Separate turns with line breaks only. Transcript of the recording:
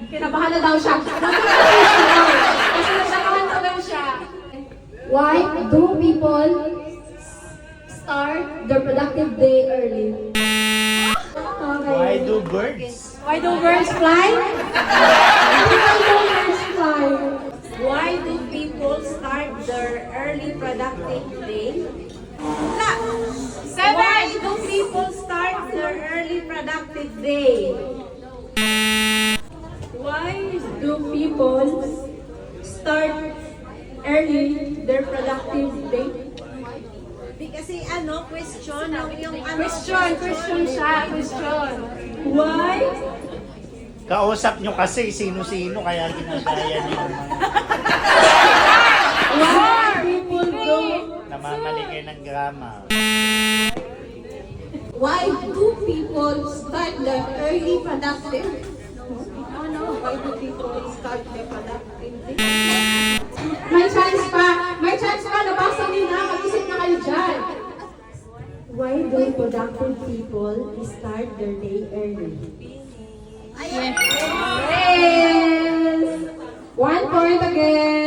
Kinabahan na daw siya. Kasi nagdakahan na daw siya. Why do people start their productive day early? Okay.
Why do birds?
Why do birds fly? Why do birds fly?
Why do people start their early productive day? Why do people start their early productive day?
Why do people start early their productive day?
Di kasi question, yung
Question siya, question. Why?
Kausap nyo kasi sino-sino kaya ginagaya niyo
Why people do?
namamali kayo ng grammar.
Why do people start their early productive? Why do people start their productive day?
May chance pa. May chance pa. Nabasa niyo na. Mag-isip na kayo dyan. Why do productive people start their day early? Yes! 1 point again.